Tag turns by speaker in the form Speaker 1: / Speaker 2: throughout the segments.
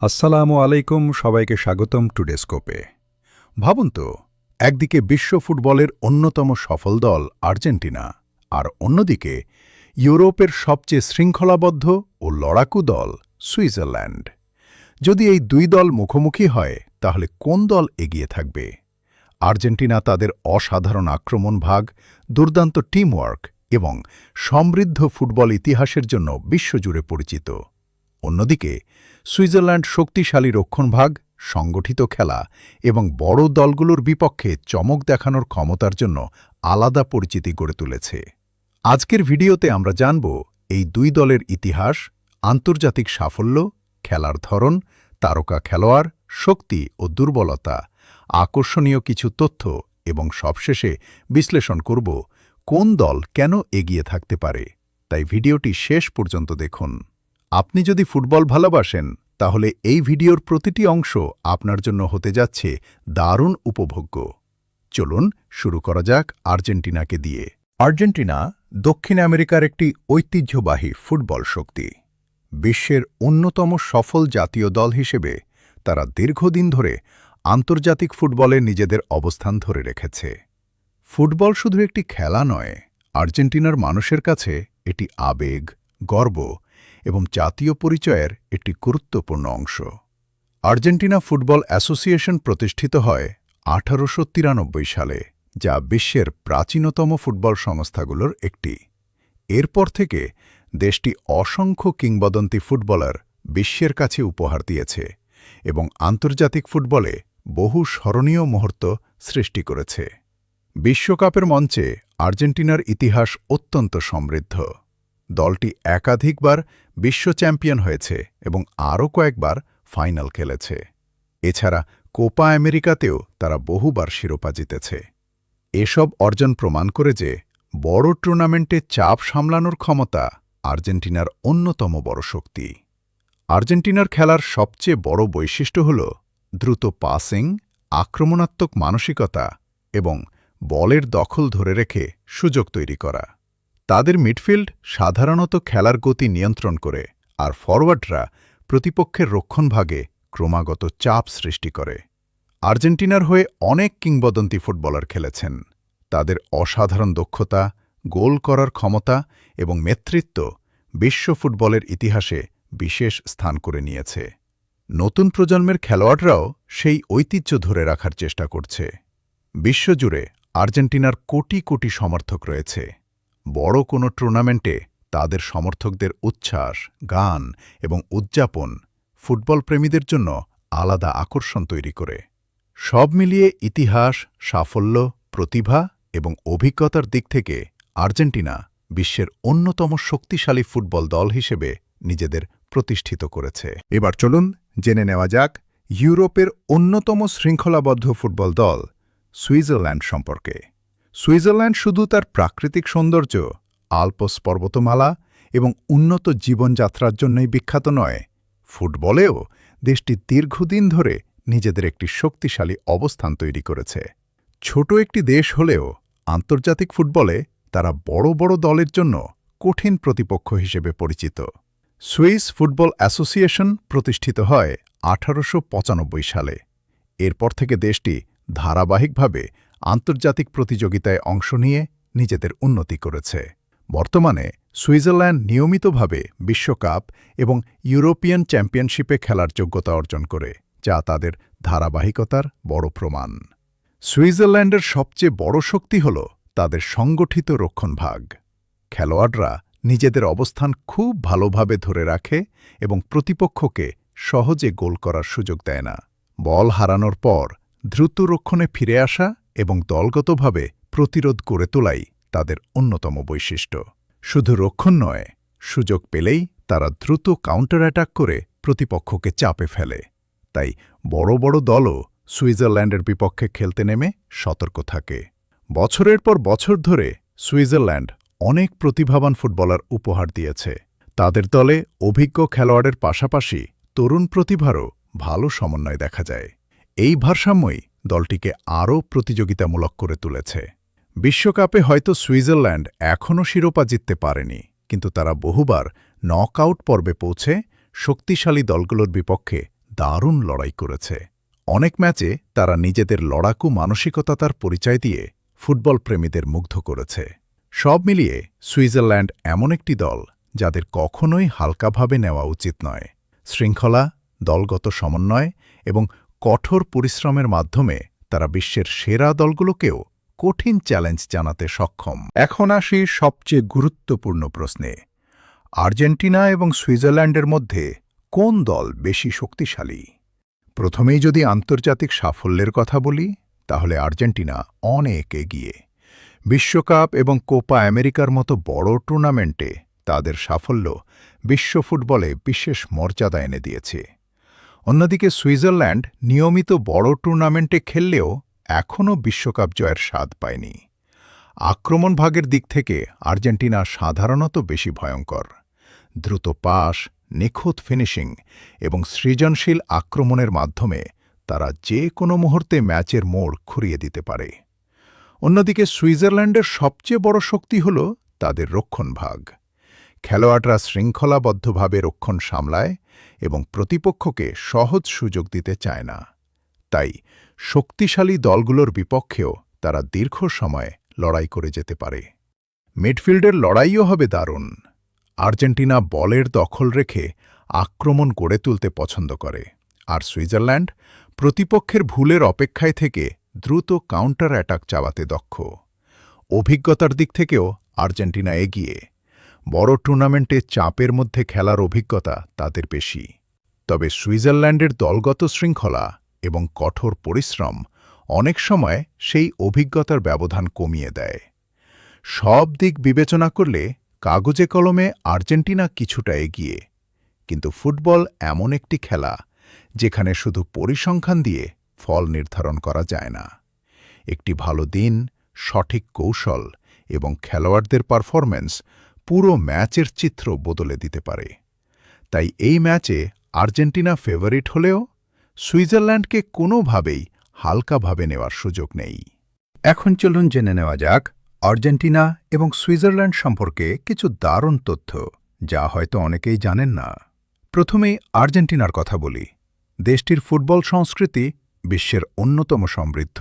Speaker 1: আসসালামু আলাইকুম, সবাইকে স্বাগতম টুডেস্কোপে। ভাবুন তো, একদিকে বিশ্ব ফুটবলের অন্যতম সফল দল আর্জেন্টিনা, আর অন্যদিকে ইউরোপের সবচেয়ে শৃঙ্খলাবদ্ধ ও লড়াকু দল সুইজারল্যান্ড। যদি এই দুই দল মুখোমুখি হয়, তাহলে কোন দল এগিয়ে থাকবে? আর্জেন্টিনা তাদের অসাধারণ আক্রমণভাগ, দুর্দান্ত টিমওয়ার্ক এবং সমৃদ্ধ ফুটবল ইতিহাসের জন্য বিশ্বজুড়ে পরিচিত। অন্যদিকে সুইজারল্যান্ড শক্তিশালী রক্ষণভাগ, সংগঠিত খেলা এবং বড় দলগুলোর বিপক্ষে চমক দেখানোর ক্ষমতার জন্য আলাদা পরিচিতি গড়ে তুলেছে। আজকের ভিডিওতে আমরা জানব এই দুই দলের ইতিহাস, আন্তর্জাতিক সাফল্য, খেলার ধরন, তারকা খেলোয়াড়, শক্তি ও দুর্বলতা, আকর্ষণীয় কিছু তথ্য এবং সবশেষে বিশ্লেষণ করব কোন দল কেন এগিয়ে থাকতে পারে। তাই ভিডিওটি শেষ পর্যন্ত দেখুন। আপনি যদি ফুটবল ভালোবাসেন, তাহলে এই ভিডিওর প্রতিটি অংশ আপনার জন্য হতে যাচ্ছে দারুণ উপভোগ্য। চলুন শুরু করা যাক আর্জেন্টিনাকে দিয়ে। আর্জেন্টিনা দক্ষিণ আমেরিকার একটি ঐতিহ্যবাহী ফুটবল শক্তি। বিশ্বের অন্যতম সফল জাতীয় দল হিসেবে তারা দীর্ঘদিন ধরে আন্তর্জাতিক ফুটবলে নিজেদের অবস্থান ধরে রেখেছে। ফুটবল শুধু একটি খেলা নয়, আর্জেন্টিনার মানুষের কাছে এটি আবেগ, গর্ব এবং জাতীয় পরিচয়ের একটি গুরুত্বপূর্ণ অংশ। আর্জেন্টিনা ফুটবল অ্যাসোসিয়েশন প্রতিষ্ঠিত হয় 1893 সালে, যা বিশ্বের প্রাচীনতম ফুটবল সংস্থাগুলোর একটি। এরপর থেকে দেশটি অসংখ্য কিংবদন্তি ফুটবলার বিশ্বের কাছে উপহার দিয়েছে এবং আন্তর্জাতিক ফুটবলে বহু স্মরণীয় মুহূর্ত সৃষ্টি করেছে। বিশ্বকাপের মঞ্চে আর্জেন্টিনার ইতিহাস অত্যন্ত সমৃদ্ধ। দলটি একাধিকবার বিশ্ব চ্যাম্পিয়ন হয়েছে এবং আরও কয়েকবার ফাইনাল খেলেছে। এছাড়া কোপা আমেরিকাতেও তারা বহুবার শিরোপা জিতেছে। এসব অর্জন প্রমাণ করে যে বড় টুর্নামেন্টে চাপ সামলানোর ক্ষমতা আর্জেন্টিনার অন্যতম বড় শক্তি। আর্জেন্টিনার খেলার সবচেয়ে বড় বৈশিষ্ট্য হল দ্রুত পাসিং, আক্রমণাত্মক মানসিকতা এবং বলের দখল ধরে রেখে সুযোগ তৈরি করা। তাদের মিডফিল্ড সাধারণত খেলার গতি নিয়ন্ত্রণ করে, আর ফরওয়ার্ডরা প্রতিপক্ষের রক্ষণভাগে ক্রমাগত চাপ সৃষ্টি করে। আর্জেন্টিনার হয়ে অনেক কিংবদন্তি ফুটবলার খেলেছেন। তাদের অসাধারণ দক্ষতা, গোল করার ক্ষমতা এবং নেতৃত্ব বিশ্ব ফুটবলের ইতিহাসে বিশেষ স্থান করে নিয়েছে। নতুন প্রজন্মের খেলোয়াড়রাও সেই ঐতিহ্য ধরে রাখার চেষ্টা করছে। বিশ্বজুড়ে আর্জেন্টিনার কোটি কোটি সমর্থক রয়েছে। বড় কোনো টুর্নামেন্টে তাদের সমর্থকদের উচ্ছ্বাস, গান এবং উদযাপন ফুটবল প্রেমীদের জন্য আলাদা আকর্ষণ তৈরি করে। সব মিলিয়ে ইতিহাস, সাফল্য, প্রতিভা এবং অভিজ্ঞতার দিক থেকে আর্জেন্টিনা বিশ্বের অন্যতম শক্তিশালী ফুটবল দল হিসেবে নিজেদের প্রতিষ্ঠিত করেছে। এবার চলুন জেনে নেওয়া যাক ইউরোপের অন্যতম শৃঙ্খলাবদ্ধ ফুটবল দল সুইজারল্যান্ড সম্পর্কে। সুইজারল্যান্ড শুধু তার প্রাকৃতিক সৌন্দর্য, আল্পস পর্বতমালা এবং উন্নত জীবনযাত্রার জন্যই বিখ্যাত নয়, ফুটবলেও দেশটি দীর্ঘদিন ধরে নিজেদের একটি শক্তিশালী অবস্থান তৈরি করেছে। ছোট একটি দেশ হলেও আন্তর্জাতিক ফুটবলে তারা বড় বড় দলের জন্য কঠিন প্রতিপক্ষ হিসেবে পরিচিত। সুইস ফুটবল অ্যাসোসিয়েশন প্রতিষ্ঠিত হয় 1895 সালে। এরপর থেকে দেশটি ধারাবাহিকভাবে আন্তর্জাতিক প্রতিযোগিতায় অংশ নিয়ে নিজেদের উন্নতি করেছে। বর্তমানে সুইজারল্যান্ড নিয়মিতভাবে বিশ্বকাপ এবং ইউরোপিয়ান চ্যাম্পিয়নশিপে খেলার যোগ্যতা অর্জন করে, যা তাদের ধারাবাহিকতার বড় প্রমাণ। সুইজারল্যান্ডের সবচেয়ে বড় শক্তি হল তাদের সংগঠিত রক্ষণভাগ। খেলোয়াড়রা নিজেদের অবস্থান খুব ভালোভাবে ধরে রাখে এবং প্রতিপক্ষকে সহজে গোল করার সুযোগ দেয় না। বল হারানোর পর দ্রুত রক্ষণে ফিরে আসা এবং দলগতভাবে প্রতিরোধ গড়ে তোলাই তাদের অন্যতম বৈশিষ্ট্য। শুধু রক্ষণ নয়, সুযোগ পেলেই তারা দ্রুত কাউন্টার অ্যাটাক করে প্রতিপক্ষকে চাপে ফেলে। তাই বড় বড় দলও সুইজারল্যান্ডের বিপক্ষে খেলতে নেমে সতর্ক থাকে। বছরের পর বছর ধরে সুইজারল্যান্ড অনেক প্রতিভাবান ফুটবলার উপহার দিয়েছে। তাদের দলে অভিজ্ঞ খেলোয়াড়ের পাশাপাশি তরুণ প্রতিভারও ভালো সমন্বয় দেখা যায়। এই ভারসাম্যই দলটিকে আরও প্রতিযোগিতামূলক করে তুলেছে। বিশ্বকাপে হয়তো সুইজারল্যান্ড এখনও শিরোপা জিততে পারেনি, কিন্তু তারা বহুবার নকআউট পর্বে পৌঁছে শক্তিশালী দলগুলোর বিপক্ষে দারুণ লড়াই করেছে। অনেক ম্যাচে তারা নিজেদের লড়াকু মানসিকতার পরিচয় দিয়ে ফুটবল প্রেমীদের মুগ্ধ করেছে। সব মিলিয়ে সুইজারল্যান্ড এমন একটি দল যাদের কখনোই হালকাভাবে নেওয়া উচিত নয়। শৃঙ্খলা, দলগত সমন্বয় এবং কঠোর পরিশ্রমের মাধ্যমে তারা বিশ্বের সেরা দলগুলোকেও কঠিন চ্যালেঞ্জ জানাতে সক্ষম। এখন আসি সবচেয়ে গুরুত্বপূর্ণ প্রশ্নে। আর্জেন্টিনা এবং সুইজারল্যান্ডের মধ্যে কোন দল বেশি শক্তিশালী? প্রথমেই যদি আন্তর্জাতিক সাফল্যের কথা বলি, তাহলে আর্জেন্টিনা অনেক এগিয়ে। বিশ্বকাপ এবং কোপা আমেরিকার মতো বড় টুর্নামেন্টে তাদের সাফল্য বিশ্ব ফুটবলে বিশেষ মর্যাদা এনে দিয়েছে। অন্যদিকে সুইজারল্যান্ড নিয়মিত বড় টুর্নামেন্টে খেললেও এখনও বিশ্বকাপ জয়ের স্বাদ পায়নি। আক্রমণ ভাগের দিক থেকে আর্জেন্টিনা সাধারণত বেশি ভয়ঙ্কর। দ্রুত পাস, নিখুঁত ফিনিশিং এবং সৃজনশীল আক্রমণের মাধ্যমে তারা যে কোনো মুহূর্তে ম্যাচের মোড় ঘুরিয়ে দিতে পারে। অন্যদিকে সুইজারল্যান্ডের সবচেয়ে বড় শক্তি হল তাদের রক্ষণভাগ। খেলোয়াড়রা শৃঙ্খলাবদ্ধভাবে রক্ষণ সামলায় এবং প্রতিপক্ষকে সহজ সুযোগ দিতে চায় না। তাই শক্তিশালী দলগুলোর বিপক্ষেও তারা দীর্ঘ সময় লড়াই করে যেতে পারে। মিডফিল্ডের লড়াইও হবে দারুণ। আর্জেন্টিনা বলের দখল রেখে আক্রমণ গড়ে তুলতে পছন্দ করে, আর সুইজারল্যান্ড প্রতিপক্ষের ভুলের অপেক্ষায় থেকে দ্রুত কাউন্টার অ্যাটাক চালাতে দক্ষ। অভিজ্ঞতার দিক থেকেও আর্জেন্টিনা এগিয়ে। বড় টুর্নামেন্টে চাপের মধ্যে খেলার অভিজ্ঞতা তাদের বেশি। তবে সুইজারল্যান্ডের দলগত শৃঙ্খলা এবং কঠোর পরিশ্রম অনেক সময় সেই অভিজ্ঞতার ব্যবধান কমিয়ে দেয়। সব দিক বিবেচনা করলে কাগজে কলমে আর্জেন্টিনা কিছুটা এগিয়ে, কিন্তু ফুটবল এমন একটি খেলা যেখানে শুধু পরিসংখ্যান দিয়ে ফল নির্ধারণ করা যায় না। একটি ভালো দিন, সঠিক কৌশল এবং খেলোয়াড়দের পারফরম্যান্স পুরো ম্যাচের চিত্র বদলে দিতে পারে। তাই এই ম্যাচে আর্জেন্টিনা ফেভারিট হলেও সুইজারল্যান্ডকে কোনোভাবেই হালকাভাবে নেওয়ার সুযোগ নেই। এখন চলুন জেনে নেওয়া যাক আর্জেন্টিনা এবং সুইজারল্যান্ড সম্পর্কে কিছু দারুণ তথ্য, যা হয়তো অনেকেই জানেন না। প্রথমেই আর্জেন্টিনার কথা বলি। দেশটির ফুটবল সংস্কৃতি বিশ্বের অন্যতম সমৃদ্ধ।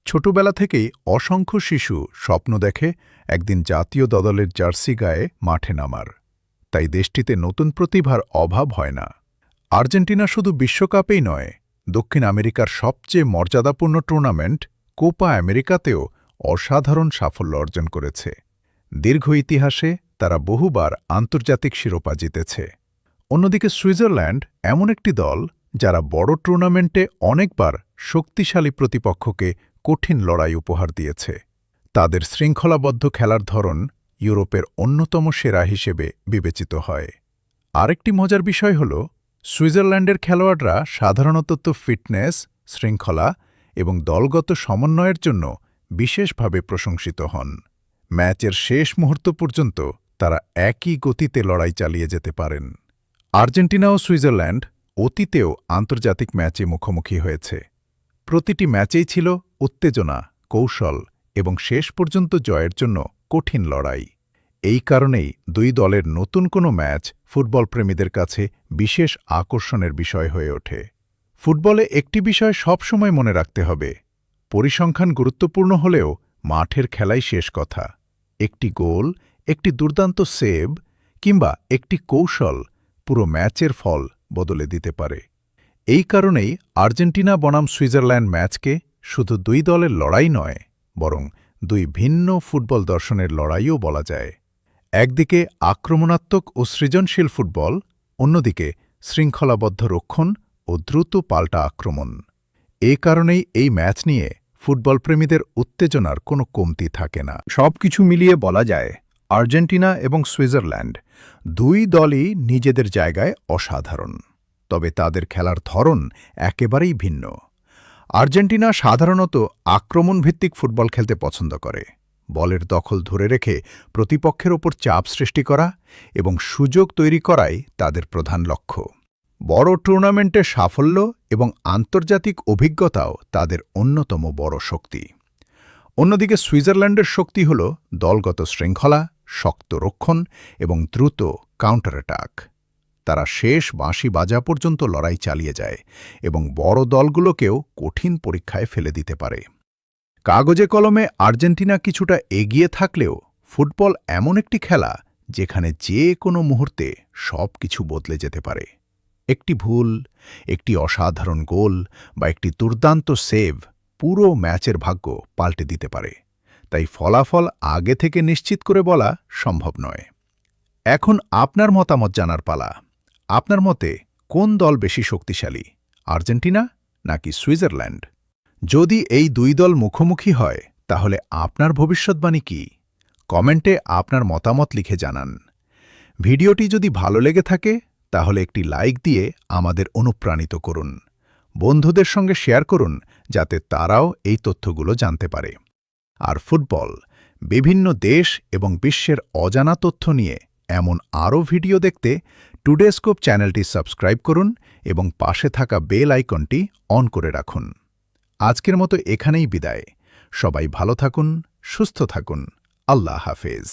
Speaker 1: ছোটবেলা থেকেই অসংখ্য শিশু স্বপ্ন দেখে একদিন জাতীয় দলের জার্সি গায়ে মাঠে নামার। তাই দেশটিতে নতুন প্রতিভার অভাব হয় না। আর্জেন্টিনা শুধু বিশ্বকাপেই নয়, দক্ষিণ আমেরিকার সবচেয়ে মর্যাদাপূর্ণ টুর্নামেন্ট কোপা আমেরিকাতেও অসাধারণ সাফল্য অর্জন করেছে। দীর্ঘ ইতিহাসে তারা বহুবার আন্তর্জাতিক শিরোপা জিতেছে। অন্যদিকে সুইজারল্যান্ড এমন একটি দল যারা বড় টুর্নামেন্টে অনেকবার শক্তিশালী প্রতিপক্ষকে কঠিন লড়াই উপহার দিয়েছে। তাদের শৃঙ্খলাবদ্ধ খেলার ধরন ইউরোপের অন্যতম সেরা হিসেবে বিবেচিত হয়। আরেকটি মজার বিষয় হল, সুইজারল্যান্ডের খেলোয়াড়রা সাধারণত ফিটনেস, শৃঙ্খলা এবং দলগত সমন্বয়ের জন্য বিশেষভাবে প্রশংসিত হন। ম্যাচের শেষ মুহূর্ত পর্যন্ত তারা একই গতিতে লড়াই চালিয়ে যেতে পারেন। আর্জেন্টিনা ও সুইজারল্যান্ড অতীতেও আন্তর্জাতিক ম্যাচে মুখোমুখি হয়েছে। প্রতিটি ম্যাচেই ছিল উত্তেজনা, কৌশল এবং শেষ পর্যন্ত জয়ের জন্য কঠিন লড়াই। এই কারণেই দুই দলের নতুন কোনো ম্যাচ ফুটবল প্রেমীদের কাছে বিশেষ আকর্ষণের বিষয় হয়ে ওঠে। ফুটবলে একটি বিষয় সবসময় মনে রাখতে হবে, পরিসংখ্যান গুরুত্বপূর্ণ হলেও মাঠের খেলাই শেষ কথা। একটি গোল, একটি দুর্দান্ত সেভ কিংবা একটি কৌশল পুরো ম্যাচের ফল বদলে দিতে পারে। এই কারণেই আর্জেন্টিনা বনাম সুইজারল্যান্ড ম্যাচকে শুধু দুই দলের লড়াই নয়, বরং দুই ভিন্ন ফুটবল দর্শনের লড়াইও বলা যায়। একদিকে আক্রমণাত্মক ও সৃজনশীল ফুটবল, অন্যদিকে শৃঙ্খলাবদ্ধ রক্ষণ ও দ্রুত পাল্টা আক্রমণ। এ কারণেই এই ম্যাচ নিয়ে ফুটবল প্রেমীদের উত্তেজনার কোনো কমতি থাকে না। সবকিছু মিলিয়ে বলা যায় আর্জেন্টিনা এবং সুইজারল্যান্ড দুই দলই নিজেদের জায়গায় অসাধারণ, তবে তাদের খেলার ধরন একেবারেই ভিন্ন। আর্জেন্টিনা সাধারণত আক্রমণভিত্তিক ফুটবল খেলতে পছন্দ করে। বলের দখল ধরে রেখে প্রতিপক্ষের ওপর চাপ সৃষ্টি করা এবং সুযোগ তৈরি করাই তাদের প্রধান লক্ষ্য। বড় টুর্নামেন্টে সাফল্য এবং আন্তর্জাতিক অভিজ্ঞতাও তাদের অন্যতম বড় শক্তি। অন্যদিকে সুইজারল্যান্ডের শক্তি হল দলগত শৃঙ্খলা, শক্ত রক্ষণ এবং দ্রুত কাউন্টার অ্যাটাক। তারা শেষ বাঁশি বাজা পর্যন্ত লড়াই চালিয়ে যায় এবং বড় দলগুলোকেও কঠিন পরীক্ষায় ফেলে দিতে পারে। কাগজে কলমে আর্জেন্টিনা কিছুটা এগিয়ে থাকলেও ফুটবল এমন একটি খেলা যেখানে যে কোনো মুহূর্তে সব কিছু বদলে যেতে পারে। একটি ভুল, একটি অসাধারণ গোল বা একটি দুর্দান্ত সেভ পুরো ম্যাচের ভাগ্য পাল্টে দিতে পারে। তাই ফলাফল আগে থেকে নিশ্চিত করে বলা সম্ভব নয়। এখন আপনার মতামত জানার পালা। আপনার মতে কোন দল বেশি শক্তিশালী, আর্জেন্টিনা নাকি সুইজারল্যান্ড? যদি এই দুই দল মুখোমুখি হয় তাহলে আপনার ভবিষ্যৎবাণী কি? কমেন্টে আপনার মতামত লিখে জানান। ভিডিওটি যদি ভালো লেগে থাকে তাহলে একটি লাইক দিয়ে আমাদের অনুপ্রাণিত করুন। বন্ধুদের সঙ্গে শেয়ার করুন যাতে তারাও এই তথ্যগুলো জানতে পারে। আর ফুটবল, বিভিন্ন দেশ এবং বিশ্বের অজানা তথ্য নিয়ে এমন আরও ভিডিও দেখতে টুডেস্কোপ চ্যানেলটি সাবস্ক্রাইব করুন এবং পাশে থাকা বেল আইকনটি অন করে রাখুন। আজকের মতো এখানেই বিদায়। সবাই ভালো থাকুন, সুস্থ থাকুন। আল্লাহ হাফেজ।